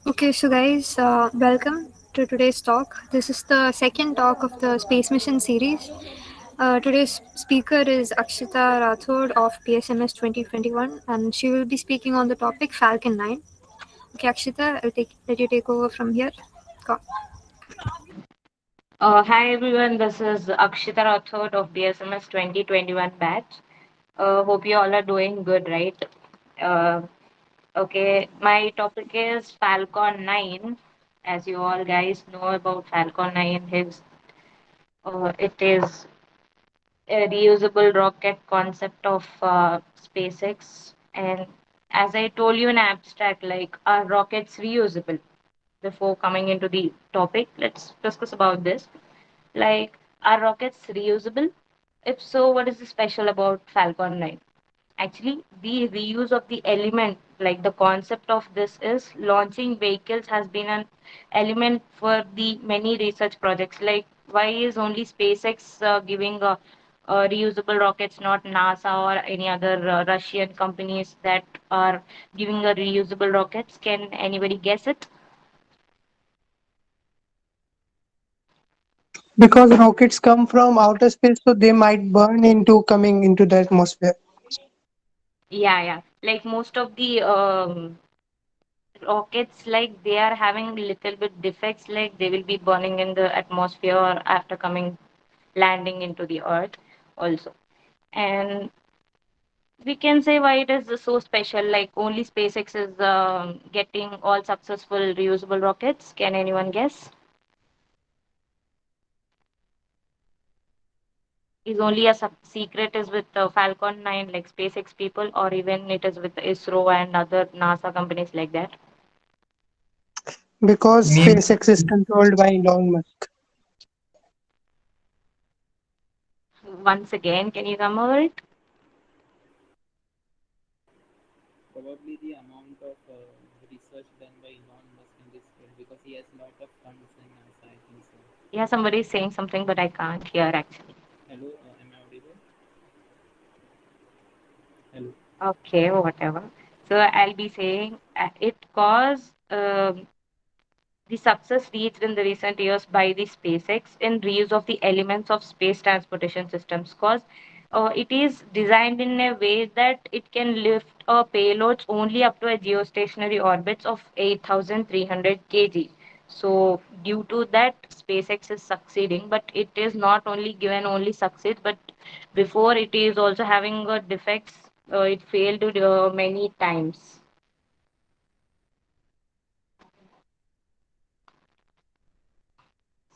Okay, so guys, welcome to today's talk. This is the second talk of the space mission series. Today's speaker is Akshitha Rathode of BSMS 2021, and she will be speaking on the topic Falcon 9. Okay, Akshitha, let you take over from here. Go. Hi everyone, this is Akshitha Rathode of BSMS 2021 batch. Hope you all are doing good, right? Uh, okay, my topic is Falcon 9. As you all guys know about Falcon 9, it is a reusable rocket concept of SpaceX. And as I told you in abstract, like are rockets reusable? Before coming into the topic, let's discuss about this. Like, are rockets reusable? If so, what is special about Falcon 9? Actually, the reuse of the element, like the concept of this is launching vehicles has been an element for the many research projects. Like, why is only SpaceX giving reusable rockets, not NASA or any other Russian companies that are giving a reusable rockets? Can anybody guess it? Because rockets come from outer space, so they might burn into coming into the atmosphere. Yeah, yeah. Like most of the rockets, like they are having little bit defects, like they will be burning in the atmosphere after coming landing into the earth also. And we can say why it is so special, like only SpaceX is getting all successful reusable rockets. Can anyone guess? Is only a secret is with Falcon 9, like SpaceX people, or even it is with ISRO and other NASA companies like that? Because SpaceX is controlled by Elon Musk. Once again, can you come over it? Probably the amount of research done by Elon Musk in this field because he has a lot of funds in NASA, I think so. Yeah, somebody is saying something, but I can't hear actually. Hello, am I audible? Hello. Okay, whatever. So I'll be saying it cause the success reached in the recent years by the SpaceX in reuse of the elements of space transportation systems. Cause it is designed in a way that it can lift payloads only up to a geostationary orbits of 8,300 kg. So due to that, SpaceX is succeeding, but it is not only given only success, but before it is also having defects. It failed many times.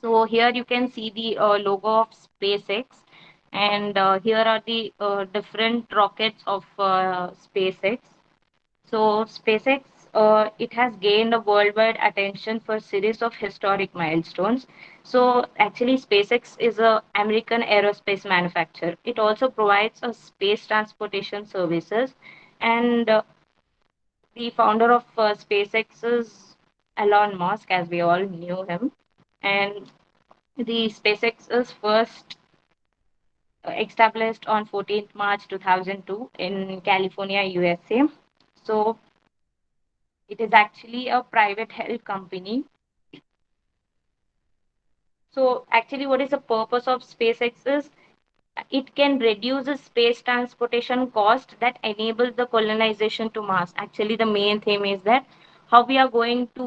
So here you can see the logo of SpaceX, and here are the different rockets of SpaceX. So SpaceX, it has gained a worldwide attention for series of historic milestones. So actually, SpaceX is a American aerospace manufacturer. It also provides a space transportation services, and the founder of SpaceX is Elon Musk, as we all knew him, and the SpaceX is first established on 14th March 2002 in California, USA. So it is actually a private held company. So actually, what is the purpose of SpaceX is it can reduce the space transportation cost that enables the colonization to Mars. Actually, the main theme is that how we are going to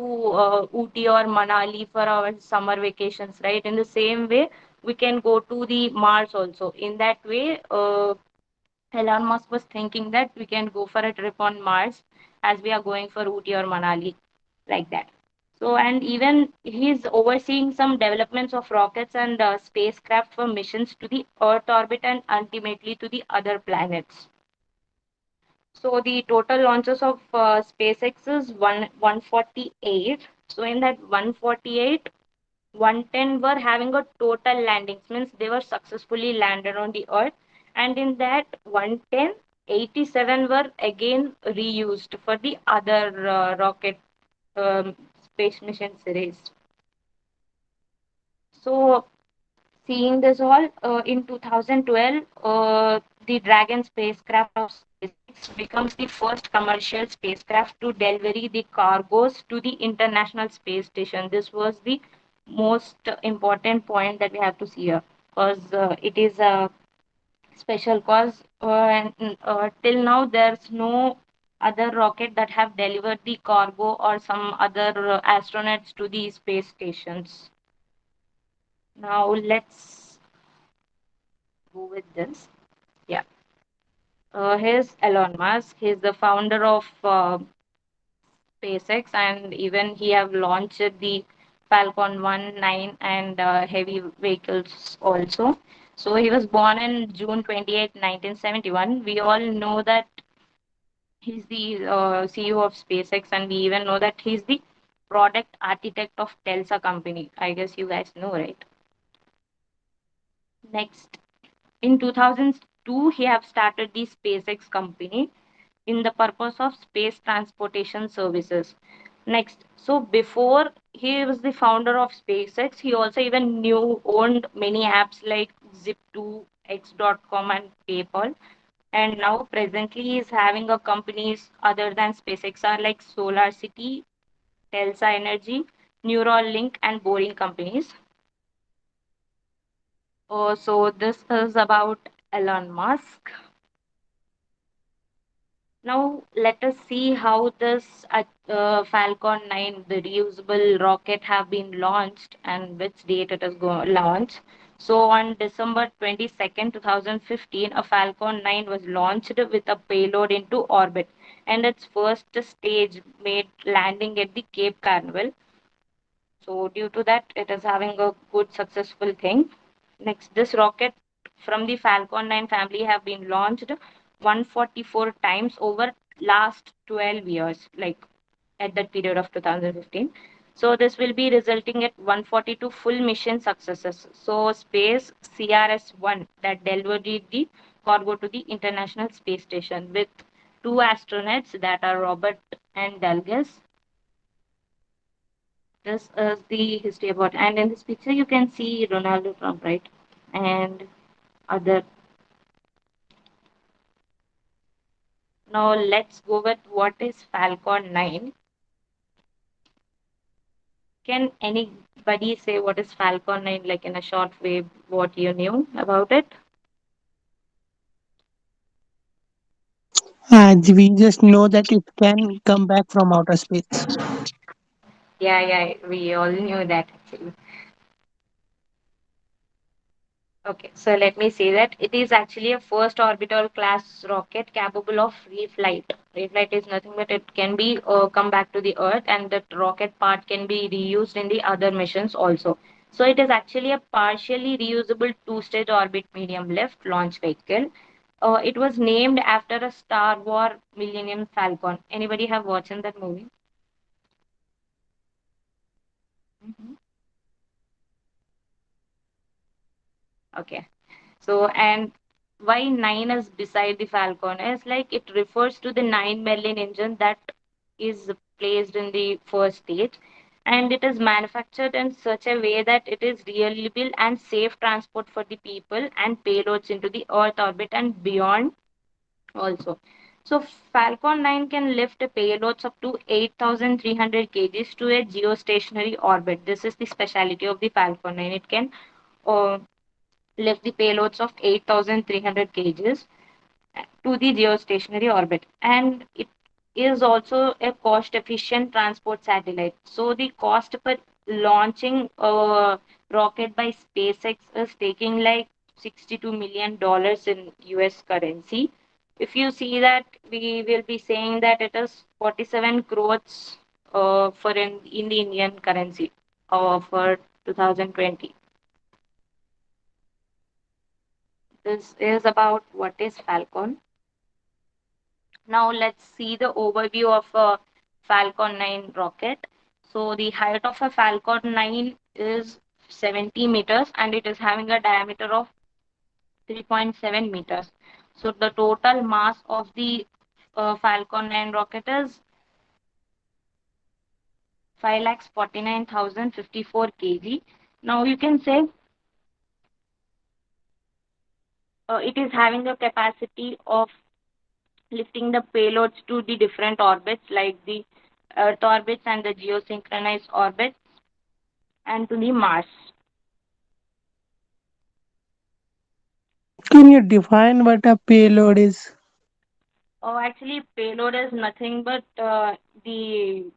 Ooty or Manali for our summer vacations, right? In the same way, we can go to the Mars also. In that way, Elon Musk was thinking that we can go for a trip on Mars as we are going for Ooty or Manali, like that. So, and even he's overseeing some developments of rockets and spacecraft for missions to the Earth orbit and ultimately to the other planets. So, the total launches of SpaceX is 148. So, in that 148, 110 were having a total landings, means they were successfully landed on the Earth. And in that 110, 87 were again reused for the other rocket space mission series. So, seeing this all, in 2012, the Dragon spacecraft of SpaceX becomes the first commercial spacecraft to deliver the cargoes to the International Space Station. This was the most important point that we have to see here, because it is a special cause till now there's no other rocket that have delivered the cargo or some other astronauts to the space stations. Now let's go with this. Yeah. Here's Elon Musk. He's the founder of SpaceX, and even he have launched the Falcon 1, 9, and heavy vehicles also. So he was born in June 28, 1971. We all know that he's the CEO of SpaceX, and we even know that he's the product architect of Telsa company. I guess you guys know, right? Next, in 2002, he have started the SpaceX company in the purpose of space transportation services. Next, so before he was the founder of SpaceX, he also even knew owned many apps like Zip2, X.com, and PayPal. And now presently he is having a companies other than SpaceX are like Solar City, Telsa Energy, Neuralink, and Boring companies. So this is about Elon Musk. Now let us see how this Falcon 9, the reusable rocket, have been launched and which date it is launched. So on December 22nd, 2015, a Falcon 9 was launched with a payload into orbit, and its first stage made landing at the Cape Canaveral. So due to that, it is having a good successful thing. Next, this rocket from the Falcon 9 family have been launched 144 times over last 12 years, like at that period of 2015. So this will be resulting at 142 full mission successes. So Space CRS-1 that delivered the cargo to the International Space Station with two astronauts that are Robert and Dalgas. This is the history about, and in this picture you can see Ronaldo Trump, right? And other. Now let's go with what is Falcon 9. Can anybody say what is Falcon 9, like in a short way, what you knew about it? We just know that it can come back from outer space. Yeah, yeah, we all knew that actually. Okay, so let me say that it is actually a first orbital class rocket capable of reflight. Reflight is nothing but it can be come back to the Earth, and that rocket part can be reused in the other missions also. So it is actually a partially reusable two-stage orbit medium lift launch vehicle. It was named after a Star Wars Millennium Falcon. Anybody have watched that movie? Mhm. Okay. So, and why 9 is beside the Falcon is like it refers to the 9 Merlin engine that is placed in the first stage, and it is manufactured in such a way that it is reliable and safe transport for the people and payloads into the Earth orbit and beyond also. So Falcon 9 can lift payloads up to 8,300 kgs to a geostationary orbit. This is the specialty of the Falcon 9. It can uh, lift the payloads of 8,300 kgs to the geostationary orbit. And it is also a cost efficient transport satellite. So the cost per launching a rocket by SpaceX is taking like $62 million in US currency. If you see that, we will be saying that it is 47 crores in the Indian currency for 2020. This is about what is Falcon. Now let's see the overview of a Falcon 9 rocket. So the height of a Falcon 9 is 70 meters, and it is having a diameter of 3.7 meters. So the total mass of the Falcon 9 rocket is 5,49,054 kg. Now you can say it is having a capacity of lifting the payloads to the different orbits like the Earth orbits and the geosynchronized orbits and to the Mars. Can you define what a payload is? Oh, actually, payload is nothing but the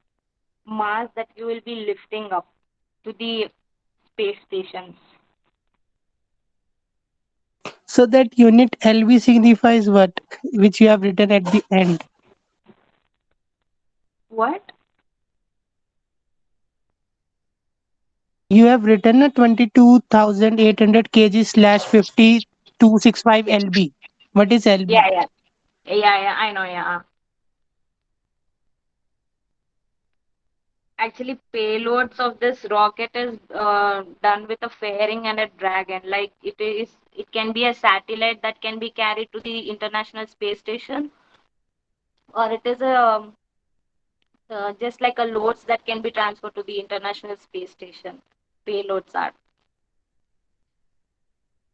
mass that you will be lifting up to the space stations. So that unit LV signifies what, which you have written at the end. What? You have written a 22,800 kg slash 5265 LB. What is Yeah, LB? yeah, yeah. I know. Yeah. Actually, payloads of this rocket is done with a fairing and a dragon. Like it can be a satellite that can be carried to the International Space Station, or it is a just like a loads that can be transferred to the International Space Station. Payloads are.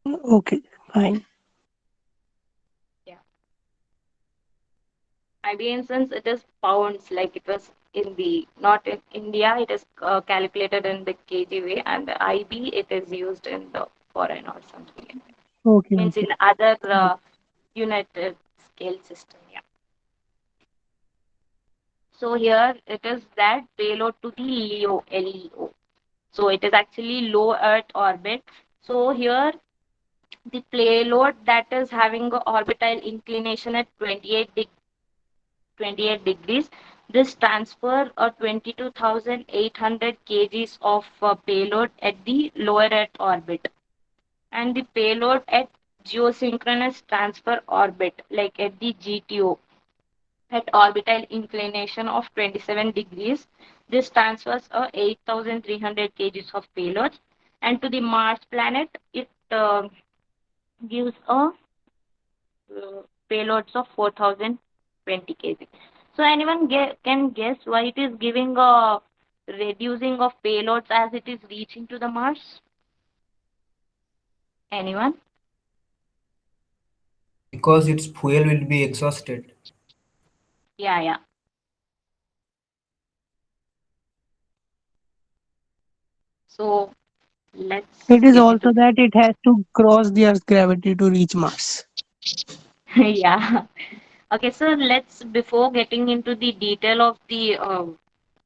Okay, fine. Yeah. IBM since it is pounds, like it was in the not in India, it is calculated in the kg way, and the IB it is used in the foreign or something like that. Okay, Means in okay. other United scale system. Yeah. So here it is that payload to the LEO. So it is actually low Earth orbit. So here the payload that is having a orbital inclination at 28 degrees. This transfer 22,800 kgs of payload at the lower Earth orbit, and the payload at geosynchronous transfer orbit, like at the GTO, at orbital inclination of 27 degrees. This transfers 8,300 kgs of payload, and to the Mars planet, it gives a payloads of 4,020 kg. So anyone can guess why it is giving a reducing of payloads as it is reaching to the Mars? Anyone? Because its fuel will be exhausted. Yeah, yeah. So let's It is get into also that it has to cross the Earth's gravity to reach Mars. yeah. Okay, so let's before getting into the detail of the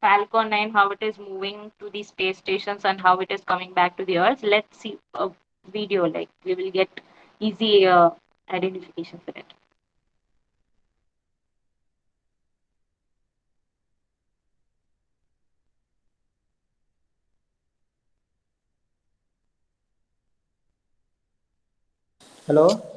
Falcon 9, how it is moving to the space stations and how it is coming back to the Earth. Let's see a video, like we will get easy identification for it. Hello?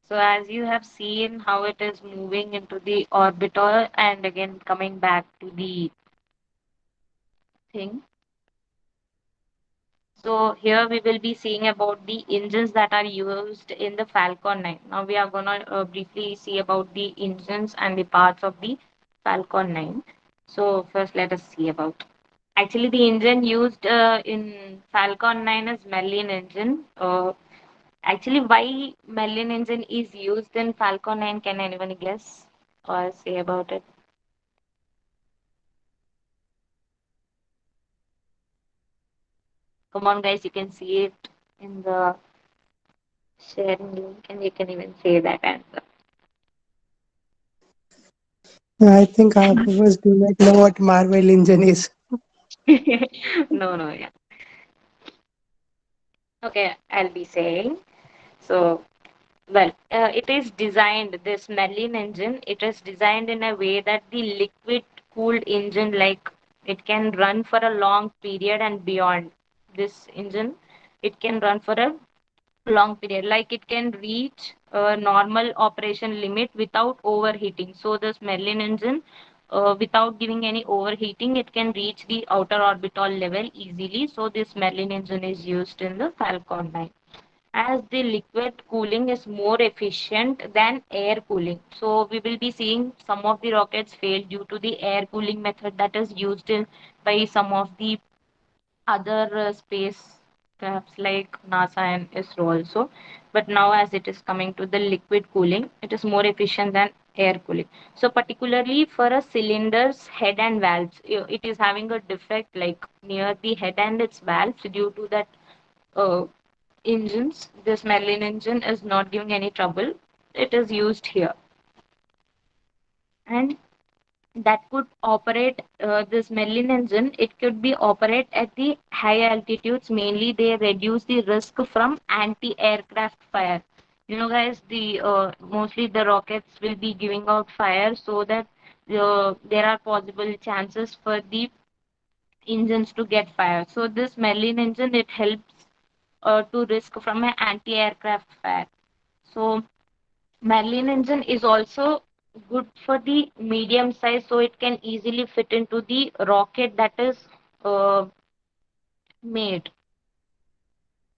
So as you have seen how it is moving into the orbiter and again coming back to the thing. So here we will be seeing about the engines that are used in the Falcon 9. Now we are gonna briefly see about the engines and the parts of the Falcon 9. So first let us see about. Actually, the engine used in Falcon 9 is Merlin engine. Actually, why Merlin engine is used in Falcon 9? Can anyone guess or say about it? Come on, guys, you can see it in the sharing link, and you can even say that answer. I think our viewers do not know what Marvel engine is. No, no, yeah. Okay, I'll be saying. So, well, it is designed, this Merlin engine, it is designed in a way that the liquid cooled engine, like it can run for a long period and beyond. This engine, it can run for a long period, like it can reach a normal operation limit without overheating. So this Merlin engine, without giving any overheating, it can reach the outer orbital level easily. So this Merlin engine is used in the Falcon 9, as the liquid cooling is more efficient than air cooling. So we will be seeing some of the rockets fail due to the air cooling method that is used in by some of the other space crafts like NASA and ISRO also. But now, as it is coming to the liquid cooling, it is more efficient than air cooling. So, particularly for a cylinder's head and valves, it is having a defect like near the head and its valves. Due to that, uh, engines, this Merlin engine is not giving any trouble. It is used here. And that could operate, this Merlin engine, it could be operate at the high altitudes. Mainly they reduce the risk from anti-aircraft fire. You know guys, the mostly the rockets will be giving out fire, so that there are possible chances for the engines to get fire. So this Merlin engine, it helps to risk from an anti-aircraft fire. So Merlin engine is also good for the medium size, so it can easily fit into the rocket that is uh, made.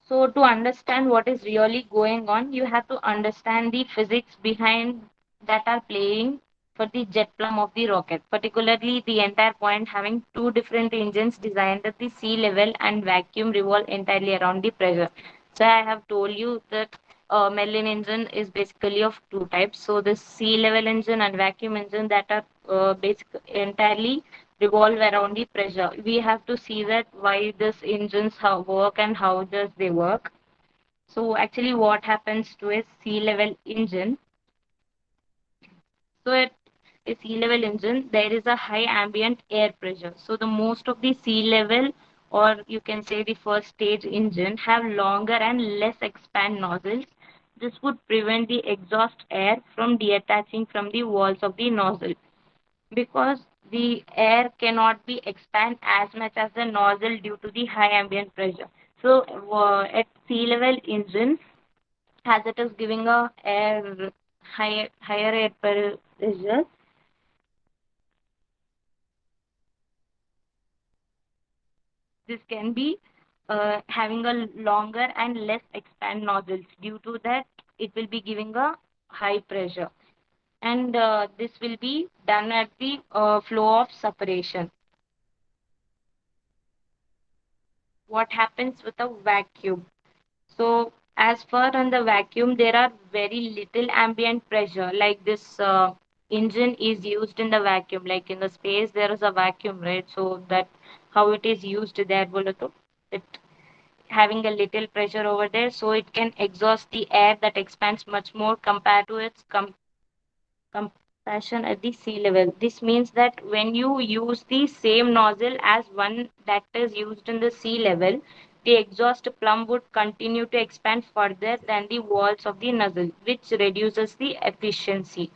So to understand what is really going on, you have to understand the physics behind that are playing for the jet plumb of the rocket, particularly the entire point having two different engines designed at the sea level and vacuum revolve entirely around the pressure. So I have told you that Merlin engine is basically of two types. So the sea level engine and vacuum engine that are entirely revolve around the pressure. We have to see that why this engines how work and how does they work. So actually what happens to a sea level engine, so at a sea level engine there is a high ambient air pressure. So the most of the sea level, or you can say the first stage engine, have longer and less expand nozzles. This would prevent the exhaust air from detaching from the walls of the nozzle, because the air cannot be expand as much as the nozzle due to the high ambient pressure. So at sea level engine, as it is giving a air higher air pressure, this can be having a longer and less expand nozzles. Due to that, it will be giving a high pressure, and this will be done at the flow of separation. What happens with a vacuum? So as for on the vacuum, there are very little ambient pressure. Like this engine is used in the vacuum. Like in the space, there is a vacuum, right? So that how it is used there, bolo to, it having a little pressure over there, so it can exhaust the air that expands much more compared to its compression at the sea level. This means that when you use the same nozzle as one that is used in the sea level, the exhaust plumb would continue to expand further than the walls of the nozzle, which reduces the efficiency.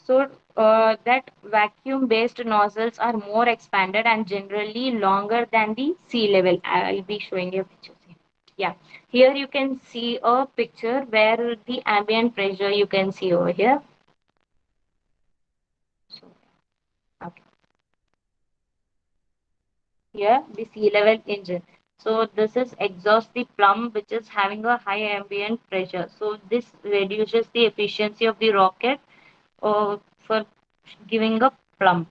So that vacuum-based nozzles are more expanded and generally longer than the sea level. I'll be showing you a picture. Yeah, here you can see a picture where the ambient pressure you can see over here. So, okay. Here the sea level engine. So this is exhaust the plumb which is having a high ambient pressure. So this reduces the efficiency of the rocket for giving a plumb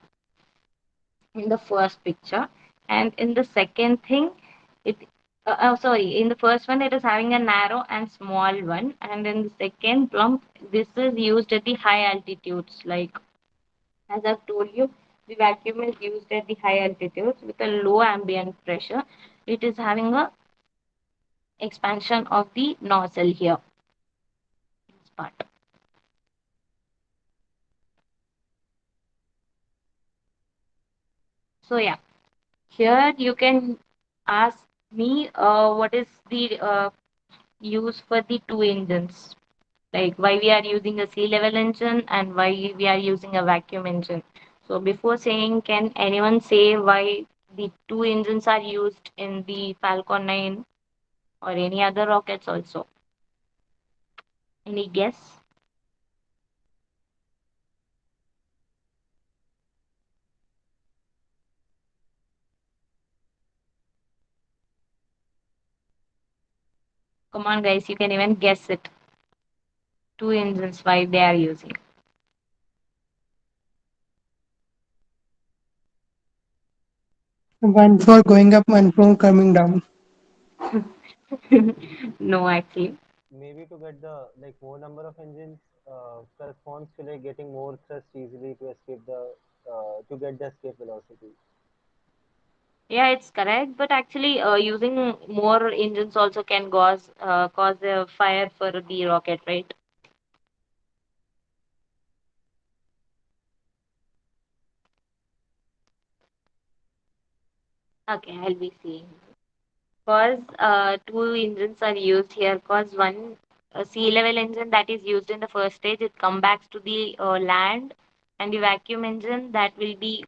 in the first picture. And in the second thing, it sorry, in the first one it is having a narrow and small one, and in the second plumb, this is used at the high altitudes. Like as I've told you, the vacuum is used at the high altitudes with a low ambient pressure. It is having a expansion of the nozzle here, this part. So yeah, here you can ask me what is the use for the two engines, like why we are using a sea level engine and why we are using a vacuum engine. So before saying, can anyone say why the two engines are used in the Falcon 9 or any other rockets also? Any guess? Come on, guys, you can even guess it. Two engines, why they are using. One for going up, one for coming down. No, actually. Maybe to get the like more number of engines corresponds to like getting more thrust easily to escape the to get the escape velocity. Yeah, it's correct. But actually, using more engines also can cause a fire for the rocket, right? Okay, I'll be seeing. Cause two engines are used here. Cause one sea level engine that is used in the first stage, it comes back to the land, and the vacuum engine that will be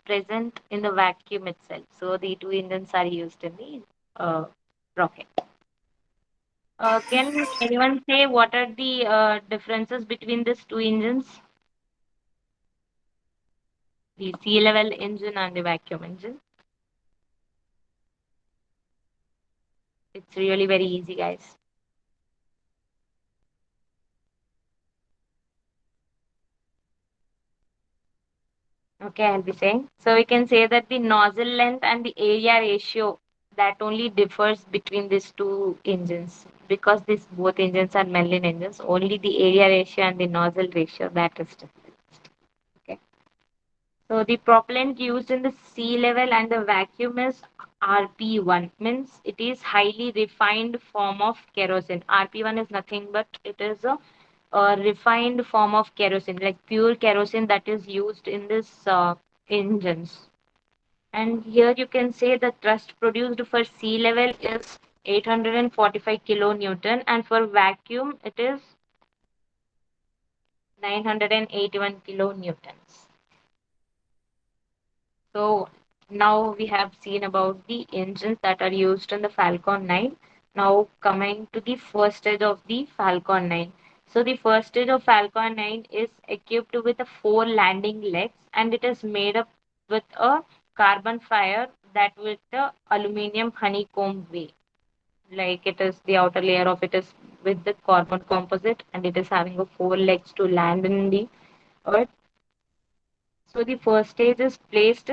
present in the vacuum itself. So the two engines are used in the rocket. Can anyone say what are the differences between these two engines, the sea level engine and the vacuum engine? It's really very easy, guys. Okay, I'll be saying. So we can say that the nozzle length and the area ratio that only differs between these two engines, because these both engines are Merlin engines. Only the area ratio and the nozzle ratio that is different. Okay. So the propellant used in the sea level and the vacuum is RP1, means it is highly refined form of kerosene. RP1 is nothing but it is a refined form of kerosene, like pure kerosene that is used in this engines. And here you can say the thrust produced for sea level is 845 kilonewton, and for vacuum it is 981 kilonewtons. So now we have seen about the engines that are used in the Falcon 9. Now coming to the first stage of the Falcon 9. So the first stage of Falcon 9 is equipped with a four landing legs, and it is made up with a carbon fiber that with the aluminium honeycomb way. Like it is the outer layer of it is with the carbon composite, and it is having a four legs to land in the earth. So the first stage is placed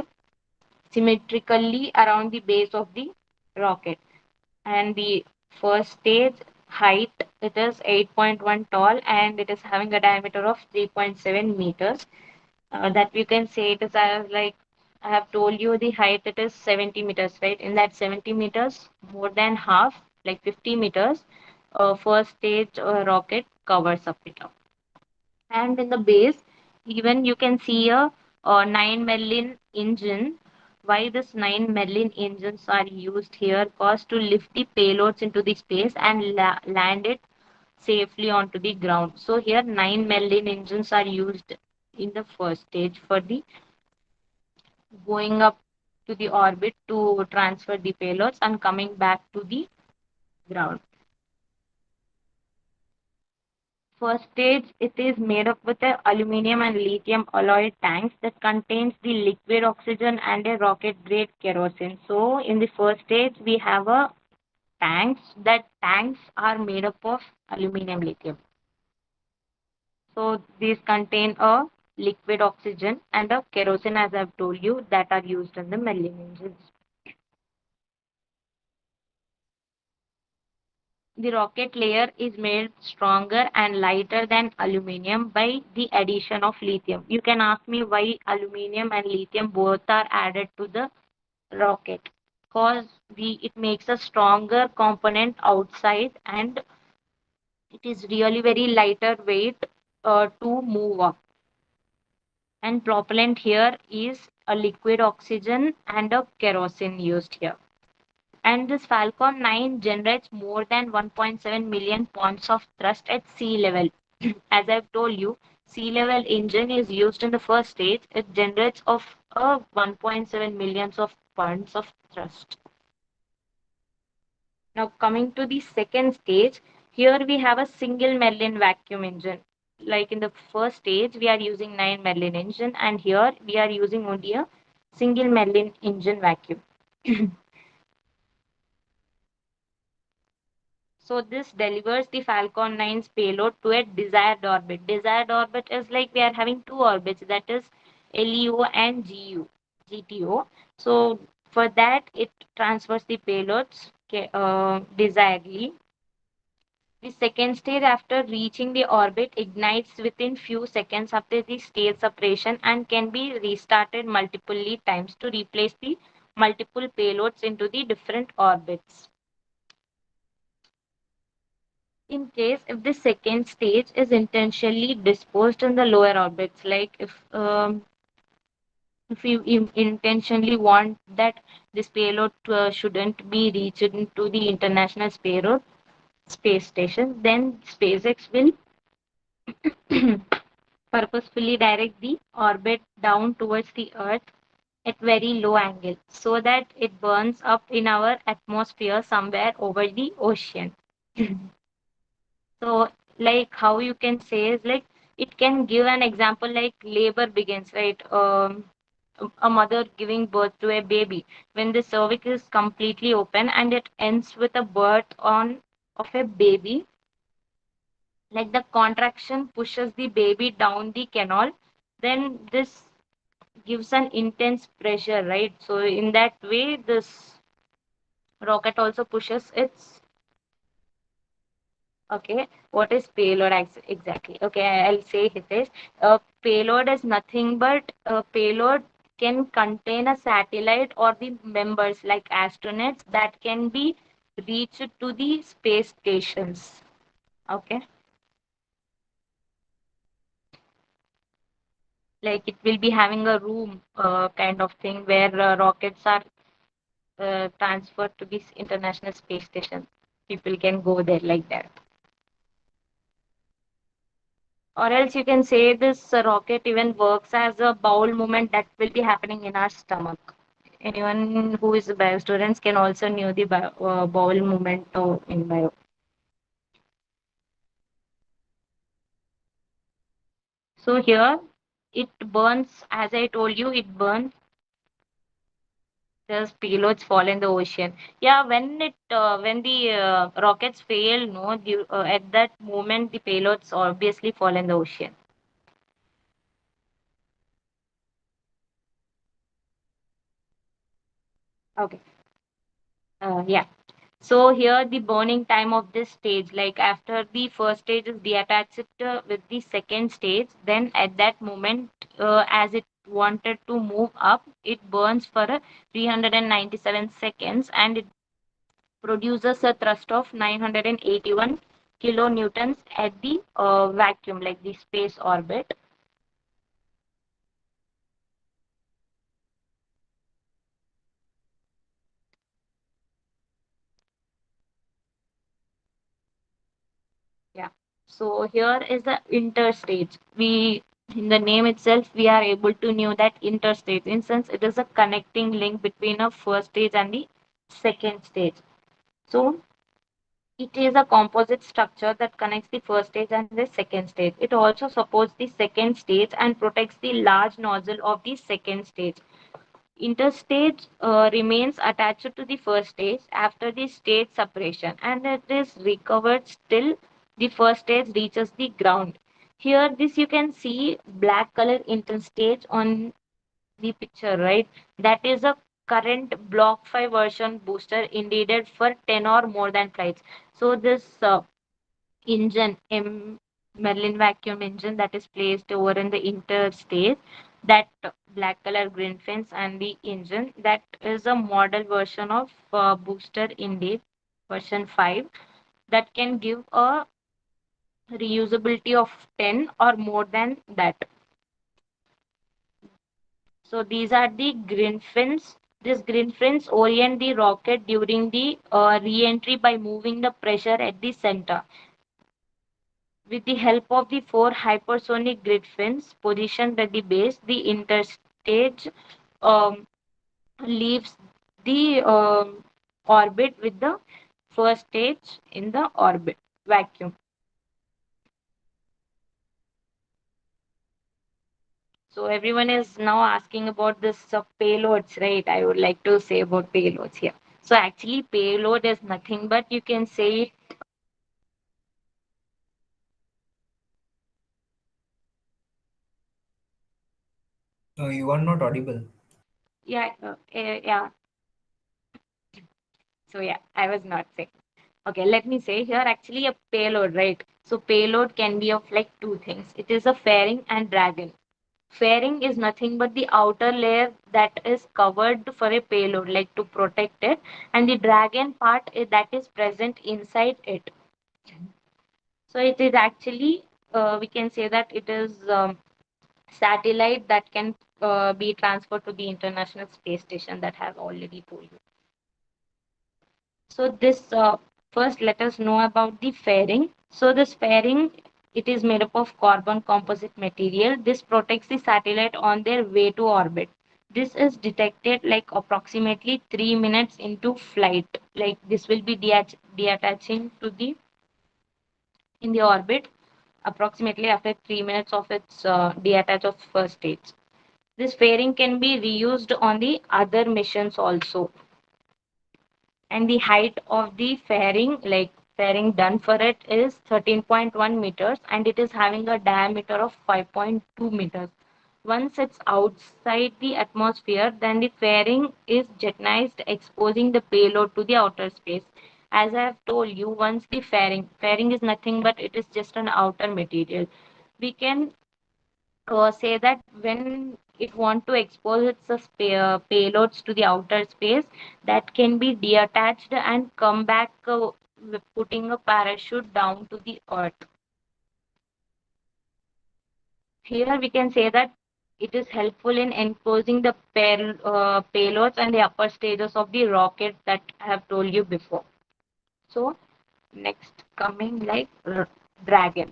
symmetrically around the base of the rocket. And the first stage height, it is 8.1 tall, and it is having a diameter of 3.7 meters. That we can say it is like I have told you the height, it is 70 meters, right? In that 70 meters, more than half, like 50 meters, first stage rocket covers up it up. And in the base, even you can see a 9 Merlin engine. Why this 9 Merlin engines are used here? Cause to lift the payloads into the space and land it safely onto the ground. So here 9 Merlin engines are used in the first stage for the going up to the orbit to transfer the payloads and coming back to the ground. First stage, it is made up with a aluminum and lithium alloy tanks that contains the liquid oxygen and a rocket grade kerosene. So in the first stage, we have a tanks. That tanks are made up of aluminum lithium. So these contain a liquid oxygen and a kerosene, as I've told you, that are used in the Merlin engines. The rocket layer is made stronger and lighter than aluminum by the addition of lithium. You can ask me why aluminum and lithium both are added to the rocket. Because it makes a stronger component outside, and it is really very lighter weight to move up. And propellant here is a liquid oxygen and a kerosene used here. And this Falcon 9 generates more than 1.7 million pounds of thrust at sea level. As I've told you, sea level engine is used in the first stage. It generates of 1.7 millions of pounds of thrust. Now coming to the second stage, here we have a single Merlin vacuum engine. Like in the first stage, we are using 9 Merlin engine, and here we are using only a single Merlin engine vacuum. So this delivers the Falcon 9's payload to a desired orbit. Desired orbit is like we are having two orbits, that is LEO and GTO. So for that, it transfers the payloads desiredly. The second stage, after reaching the orbit, ignites within few seconds after the stage separation and can be restarted multiple times to replace the multiple payloads into the different orbits. In case if the second stage is intentionally disposed in the lower orbits, like if you intentionally want that this payload shouldn't be reached into the international space station, then SpaceX will purposefully direct the orbit down towards the Earth at very low angle so that it burns up in our atmosphere somewhere over the ocean. So, like how you can say is like it can give an example like labor begins, right? A mother giving birth to a baby when the cervix is completely open and it ends with a birth on of a baby, like the contraction pushes the baby down the canal, then this gives an intense pressure, right? So in that way this rocket also pushes its. Okay, what is payload exactly? Okay, I'll say it is. Payload is nothing but payload can contain a satellite or the members like astronauts that can be reached to the space stations. Okay, like it will be having a room kind of thing where rockets are transferred to this international space station. People can go there like that. Or else you can say this rocket even works as a bowel movement that will be happening in our stomach. Anyone who is a bio students can also know the bowel movement in bio. So here it burns, as I told you, it burns. There's payloads fall in the ocean. Yeah, when the rockets fail, no, at that moment the payloads obviously fall in the ocean. Okay. Yeah. So here the burning time of this stage, like after the first stage is detached with the second stage, then at that moment, as it wanted to move up, it burns for 397 seconds and it produces a thrust of 981 kilonewtons at the vacuum, like the space orbit. Yeah. So here is the interstage. In the name itself, we are able to know that interstage. In sense, it is a connecting link between a first stage and the second stage. So it is a composite structure that connects the first stage and the second stage. It also supports the second stage and protects the large nozzle of the second stage. Interstage remains attached to the first stage after the stage separation and it is recovered till the first stage reaches the ground. Here, this you can see black color interstage on the picture, right? That is a current Block 5 version booster intended for 10 or more than flights. So this engine, Merlin vacuum engine that is placed over in the interstage, that black color green fence and the engine, that is a model version of booster indeed version 5 that can give a reusability of 10 or more than that. So these are the green fins This grid fins orient the rocket during the re-entry by moving the pressure at the center. With the help of the four hypersonic grid fins positioned at the base, the interstage um, leaves the orbit with the first stage in the orbit vacuum. So everyone is now asking about this payloads, right? I would like to say about payloads here. So actually, payload is nothing but you can say, You are not audible. yeah, yeah. So yeah, I was not saying. Okay, let me say here actually a payload, right? So payload can be of like two things. It is a fairing and dragon. Fairing is nothing but the outer layer that is covered for a payload, like to protect it, and the dragon part that is present inside it. So it is actually, we can say that it is satellite that can be transferred to the International Space Station that I have already told you. So this first let us know about the fairing. So this fairing, it is made up of carbon composite material. This protects the satellite on their way to orbit. This is detected like approximately 3 minutes into flight. Like this will be detaching to the in the orbit approximately after 3 minutes of its detach of first stage. This fairing can be reused on the other missions also. And the height of the fairing, like fairing done for it, is 13.1 meters, and it is having a diameter of 5.2 meters. Once it's outside the atmosphere, then the fairing is jetonized, exposing the payload to the outer space. As I have told you, once the fairing is nothing but it is just an outer material. We can say that when it want to expose its payloads to the outer space, that can be detached and come back with putting a parachute down to the earth. Here we can say that it is helpful in enclosing the payloads and the upper stages of the rocket that I have told you before. So next coming like Dragon.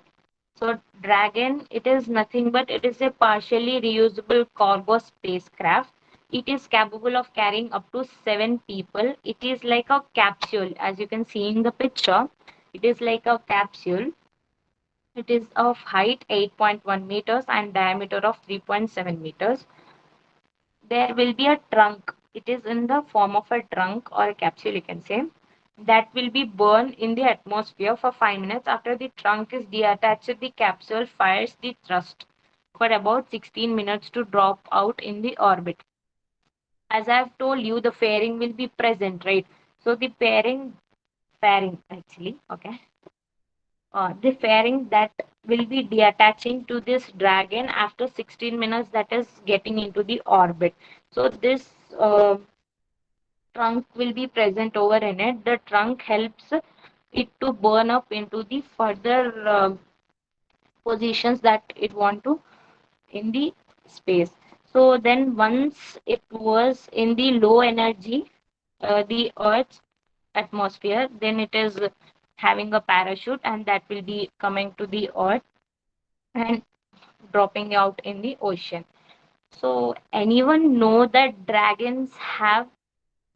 So Dragon, it is nothing but it is a partially reusable cargo spacecraft. It is capable of carrying up to 7 people. It is like a capsule, as you can see in the picture. It is like a capsule. It is of height 8.1 meters and diameter of 3.7 meters. There will be a trunk. It is in the form of a trunk or a capsule, you can say, that will be burned in the atmosphere for 5 minutes. After the trunk is detached, the capsule fires the thrust for about 16 minutes to drop out in the orbit. As I have told you, the fairing will be present, right? So the fairing actually, okay. The fairing that will be detaching to this dragon after 16 minutes that is getting into the orbit. So this trunk will be present over in it. The trunk helps it to burn up into the further positions that it want to in the space. So then once it was in the low energy, the Earth's atmosphere, then it is having a parachute and that will be coming to the Earth and dropping out in the ocean. So anyone know that dragons have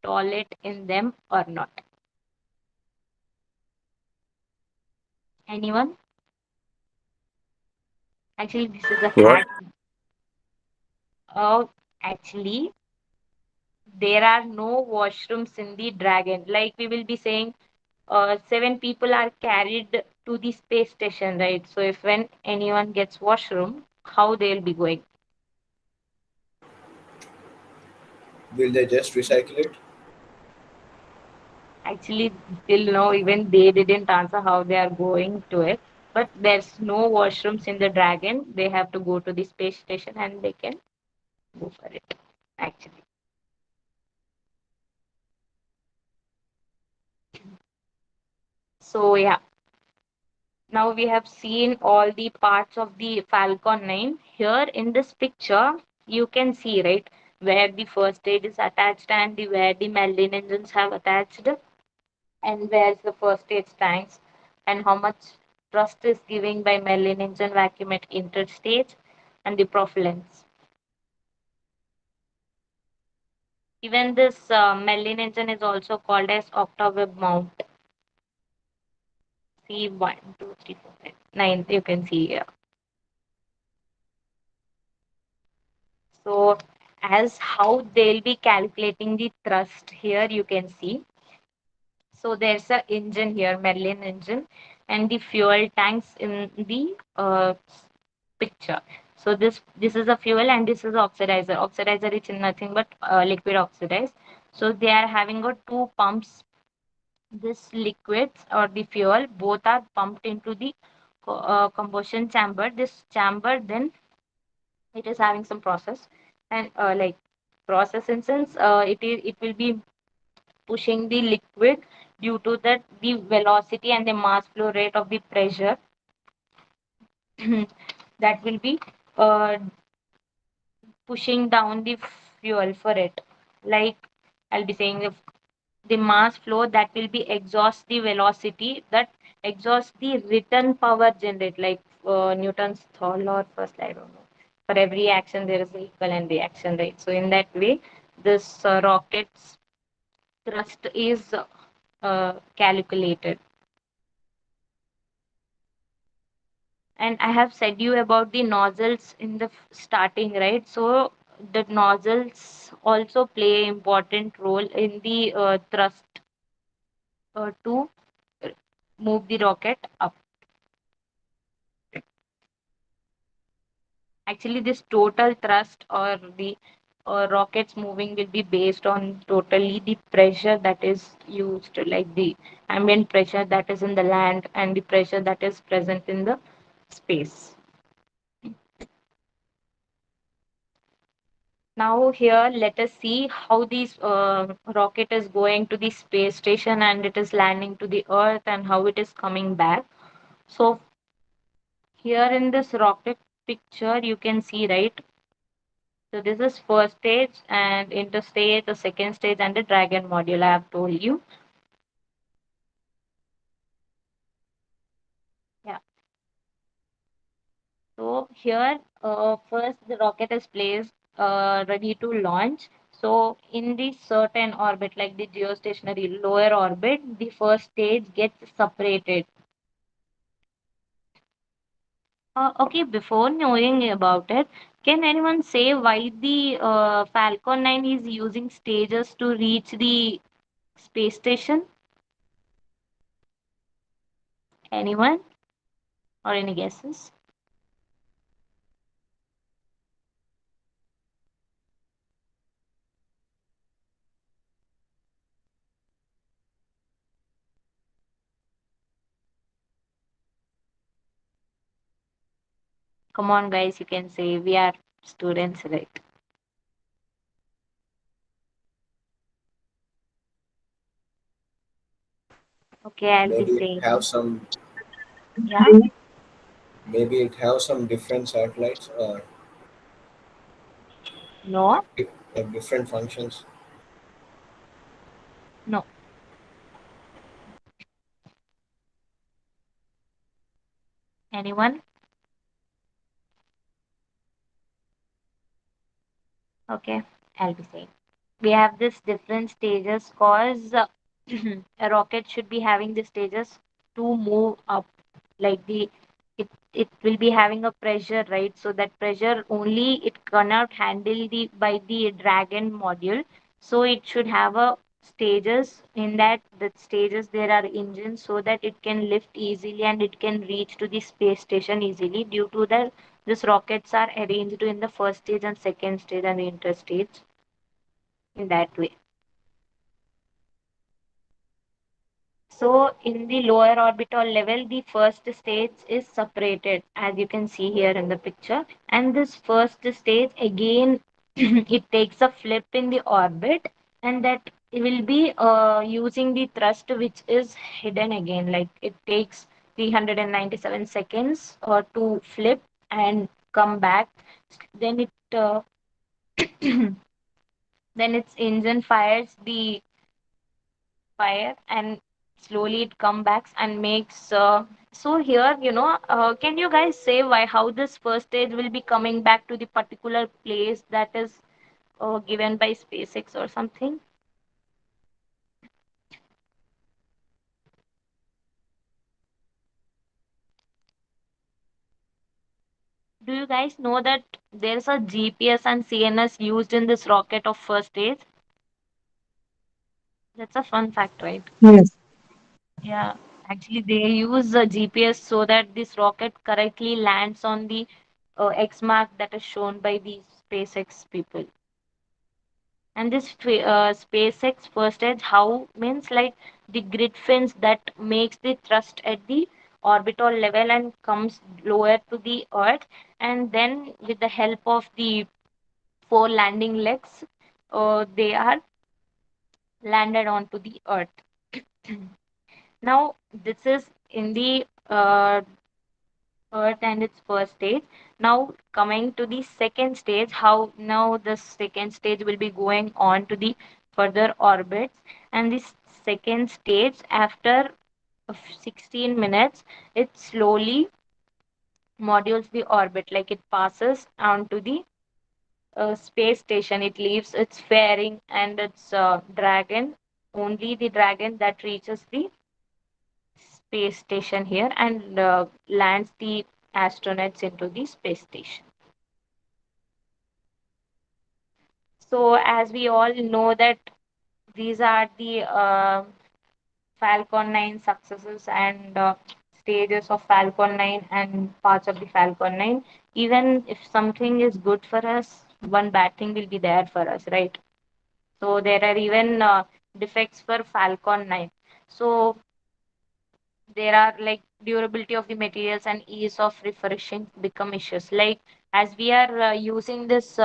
toilet in them or not? Anyone? Actually, this is a What? fact. Actually, there are no washrooms in the Dragon. Like we will be saying, 7 people are carried to the space station, right? So if when anyone gets washroom, how they'll be going? Will they just recycle it? Actually, till now, even they didn't answer how they are going to it. But there's no washrooms in the Dragon. They have to go to the space station and they can go for it. Actually. So yeah, now we have seen all the parts of the Falcon 9. Here in this picture, you can see, right? where the first stage is attached and where the Merlin engines have attached, and where's the first stage tanks, and how much thrust is giving by Merlin engine vacuum at interstage, and the propellants. Even this Merlin engine is also called as octaweb mount. See 1, 2, 3, 4, 5, 9. You can see here. So as how they'll be calculating the thrust here, you can see. So there's a engine here, Merlin engine, and the fuel tanks in the picture. So this is a fuel and this is oxidizer. Oxidizer is nothing but liquid oxidize. So they are having got two pumps. This liquids or the fuel both are pumped into the combustion chamber. This chamber then it is having some process, and like process in sense it will be pushing the liquid due to that the velocity and the mass flow rate of the pressure that will be uh, pushing down the fuel for it. Like I'll be saying, if the mass flow that will be exhaust the velocity that exhaust the return power generate, like Newton's third law or first, I don't know. For every action there is an equivalent reaction, right? So in that way, this rocket's thrust is calculated. And I have said you about the nozzles in the starting, right? So the nozzles also play important role in the thrust to move the rocket up. Actually, this total thrust or the rockets moving will be based on totally the pressure that is used, like the ambient pressure that is in the land and the pressure that is present in the space. Now here, let us see how this rocket is going to the space station and it is landing to the Earth and how it is coming back. So here in this rocket picture, you can see, right? So this is first stage and interstage, the second stage, and the Dragon module I have told you. Yeah. So here, first the rocket is placed ready to launch. So in the certain orbit, like the geostationary lower orbit, the first stage gets separated. Okay, before knowing about it, can anyone say why the Falcon 9 is using stages to reach the space station? Anyone or any guesses? Come on, guys, you can say we are students, right? Okay, I'll be Maybe it saying. have some. Yeah, Maybe it have some different satellites or no, like different functions. no. Anyone? Okay, I'll be saying. We have this different stages cause a rocket should be having the stages to move up, like the it will be having a pressure, right? So that pressure only it cannot handle the by the Dragon module, so it should have a stages. In that stages there are engines so that it can lift easily and it can reach to the space station easily. Due to that, these rockets are arranged in the first stage and second stage and the interstage in that way. So in the lower orbital level, the first stage is separated, as you can see here in the picture. And this first stage again, it takes a flip in the orbit, and that will be using the thrust which is hidden again. Like it takes 397 seconds to flip and come back. Then it Then its engine fires the fire, and slowly it comes back and makes so here, can you guys say why how this first stage will be coming back to the particular place that is given by SpaceX or something? Do you guys know that there's a GPS and CNS used in this rocket of first stage? That's a fun fact, right? Yes. Yeah, actually, they use a GPS so that this rocket correctly lands on the X mark that is shown by the SpaceX people. And this SpaceX first stage, how means like the grid fins that makes the thrust at the orbital level and comes lower to the Earth, and then with the help of the four landing legs, they are landed onto the Earth. Now, this is in the Earth and its first stage. Now, coming to the second stage, how now the second stage will be going on to the further orbits. And this second stage, after 16 minutes, it slowly modules the orbit, like it passes onto the space station. It leaves its fairing and its dragon, only the dragon that reaches the space station here and lands the astronauts into the space station. So, as we all know that these are the Falcon 9 successes and stages of Falcon 9 and parts of the Falcon 9. Even if something is good for us, one bad thing will be there for us, right? So there are even defects for Falcon 9. So there are like durability of the materials and ease of refreshing become issues. Like as we are using this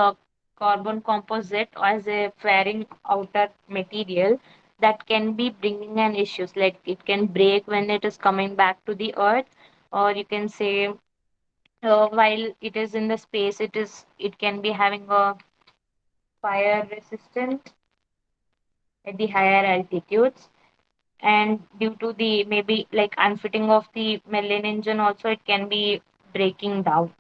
carbon composite as a fairing outer material, that can be bringing an issues, like it can break when it is coming back to the earth, or you can say while it is in the space, it can be having a fire resistant at the higher altitudes, and due to the maybe like unfitting of the Merlin engine also, it can be breaking down.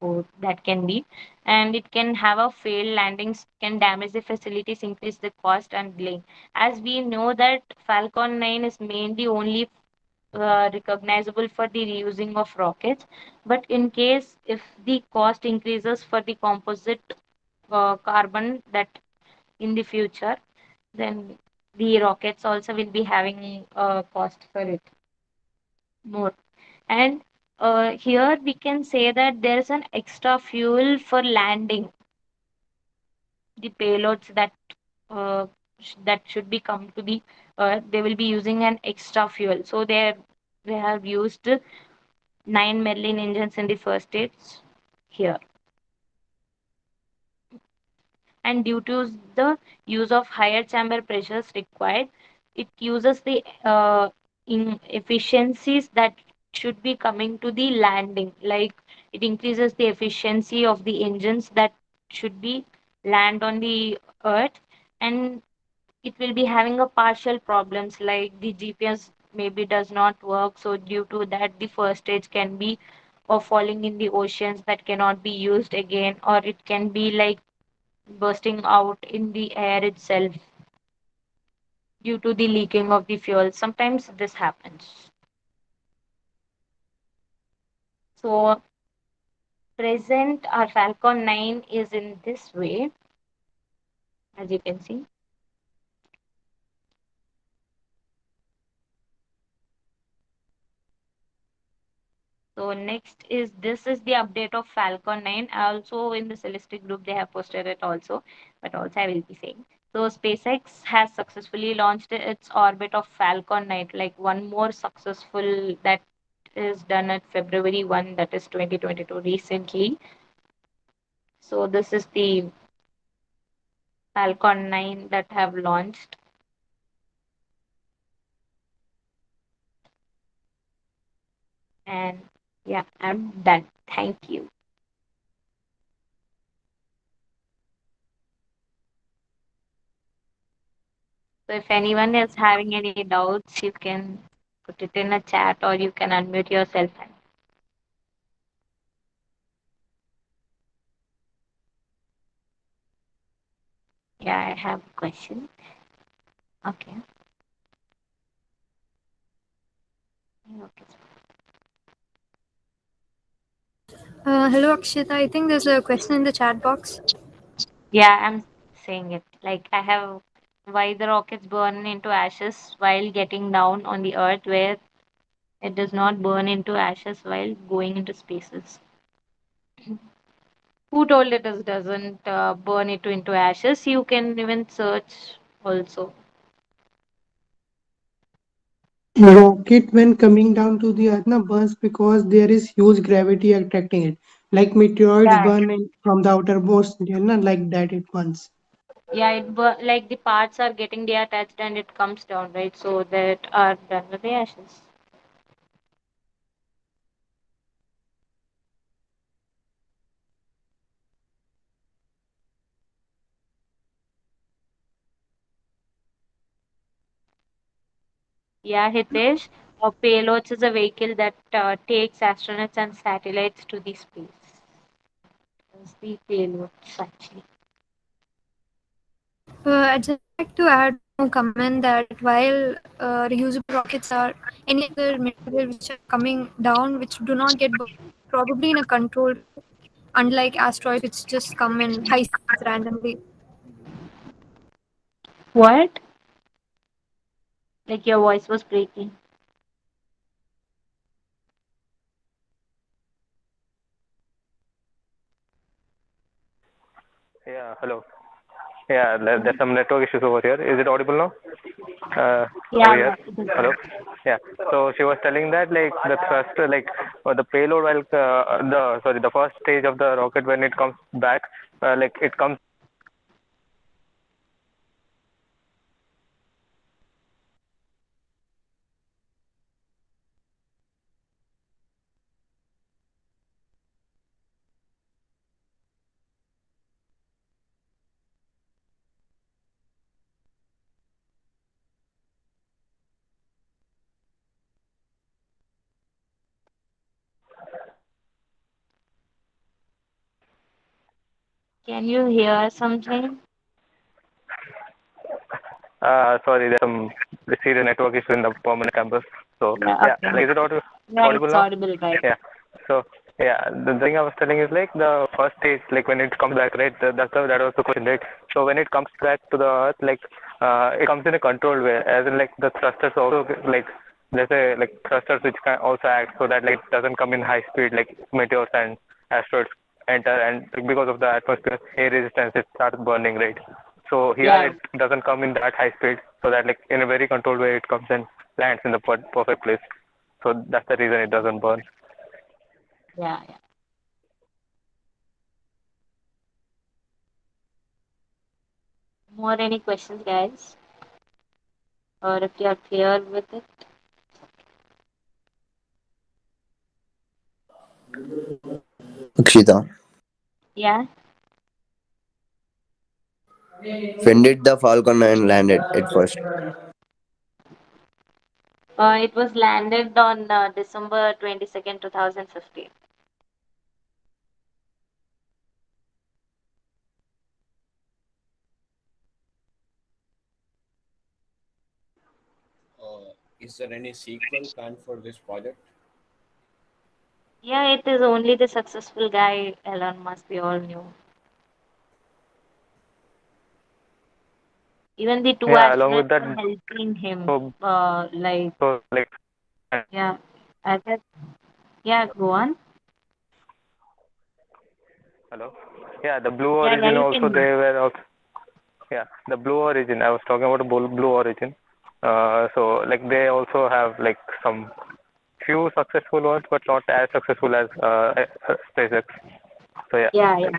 So that can be, and it can have a failed landings, can damage the facilities, increase the cost and delay. As we know that Falcon 9 is mainly only recognizable for the reusing of rockets, but in case if the cost increases for the composite carbon that in the future, then the rockets also will be having a cost for it more. And here we can say that there is an extra fuel for landing the payloads that that should be come to the they will be using an extra fuel. So they have used 9 Merlin engines in the first stage here. And due to the use of higher chamber pressures required, it uses the efficiencies that should be coming to the landing, like it increases the efficiency of the engines that should be land on the earth, and it will be having a partial problems like the GPS maybe does not work, so due to that the first stage can be or falling in the oceans that cannot be used again, or it can be like bursting out in the air itself due to the leaking of the fuel. Sometimes this happens. So, present our Falcon 9 is in this way, as you can see. So, next is this is the update of Falcon 9. Also, in the Celestic group, they have posted it also, but also I will be saying. So, SpaceX has successfully launched its orbit of Falcon 9, like one more successful that is done at February 1, that is 2022 recently. So this is the Falcon 9 that have launched. And yeah, I'm done. Thank you. So if anyone is having any doubts, you can put it in a chat or you can unmute yourself. Yeah, I have a question. Okay. Okay. Hello, Akshita. I think there's a question in the chat box. Yeah, I'm saying it. Like I have why the rockets burn into ashes while getting down on the earth where it does not burn into ashes while going into spaces. Who told it is doesn't burn it into ashes? You can even search also. Rocket when coming down to the earth na burns because there is huge gravity attracting it. Like meteoroids Yeah, burn from the outermost, like that it burns. yeah. Like the parts are getting detached and it comes down, right? So that are done with the ashes. Yeah, Hitesh. A payload is a vehicle that takes astronauts and satellites to the space. That's the payloads actually. I'd just like to add one more comment that while reusable rockets are any other material which are coming down, which do not get burned, probably in a controlled way, unlike asteroids which just come in high speeds randomly. What? Like your voice was breaking. Yeah, hello. Yeah, there's some network issues over here. Is it audible now? Over Yeah, here. yeah, it is. Hello. Yeah. So she was telling that like the thrust, like the payload, while the first stage of the rocket when it comes back, like it comes. Can you hear something? Sorry, there's some serious network issue in the permanent campus. So Yeah, yeah, okay. like, is it Yeah, audible it's now? audible, right? Yeah. So yeah, the thing I was telling is like the first stage, like when it comes back, right? That was the question, right? So when it comes back to the earth, like it comes in a controlled way, as in like the thrusters also like there's a like thrusters which can also act so that like it doesn't come in high speed like meteors and asteroids enter, and because of the atmosphere air resistance it starts burning, right? So here Yeah, it doesn't come in that high speed, so that like in a very controlled way it comes and lands in the perfect place. So that's the reason it doesn't burn. yeah, yeah. More any questions, guys? Or if you are clear with it? Akshita, Yeah. when did the Falcon 9 landed at first? It was landed on December 22nd, 2015. Is there any sequel planned for this project? Yeah, it is only the successful guy, Elon Musk, we all knew. Even the two Yeah, along with astronauts that, were helping him. so Like, so like yeah, I said, yeah, go on. hello. Yeah, the Blue Yeah, yeah, Origin you also can. they were also, yeah, the Blue Origin. I was talking about the Blue Origin. So like they also have like some few successful ones, but not as successful as SpaceX. So yeah, Yeah, yeah,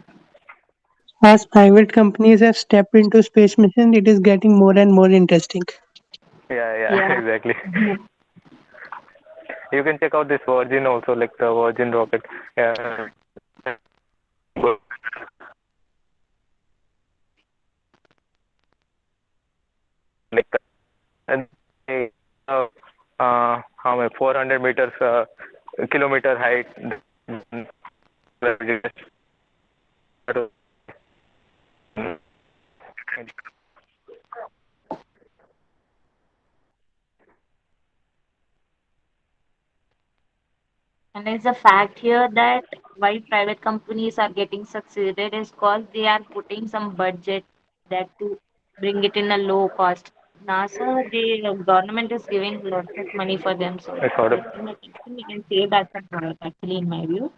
As private companies have stepped into space mission, it is getting more and more interesting. yeah, yeah. exactly. You can check out this Virgin also, like the Virgin rocket. Yeah, like 400 meters kilometer height. And there's a fact here that why private companies are getting succeeded is because they are putting some budget that to bring it in a low cost. NASA, the government is giving lots of money for them, so It's sort of getting attention, we can say that's a product actually in my view.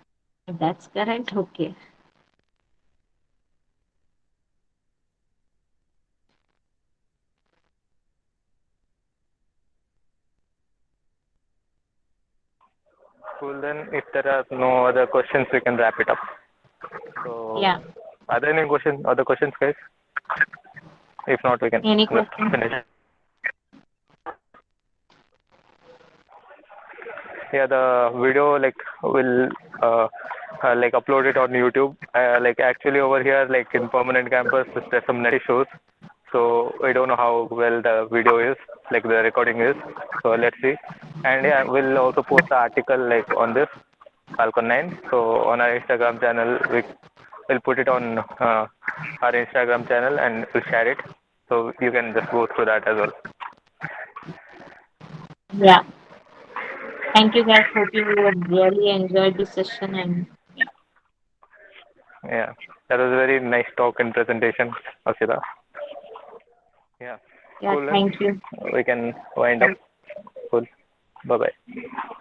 If that's correct, okay. cool. Then, if there are no other questions, we can wrap it up. So, Yeah. are there any questions? Other questions, guys? If not, we can Any just questions? finish. Yeah, the video like will like upload it on YouTube. Like actually over here, like in permanent campus, there's some net issues, so I don't know how well the video is, like the recording is. So let's see. And yeah, we'll also post the article like on this Falcon 9. So on our Instagram channel, we'll put it on our Instagram channel and we'll share it. So you can just go through that as well. Yeah. Thank you guys. Hope you really enjoyed this session and yeah. Yeah, that was a very nice talk and presentation, Akshitha. Yeah, Yeah, cool. Then thank you. we can wind up. Cool. Bye bye.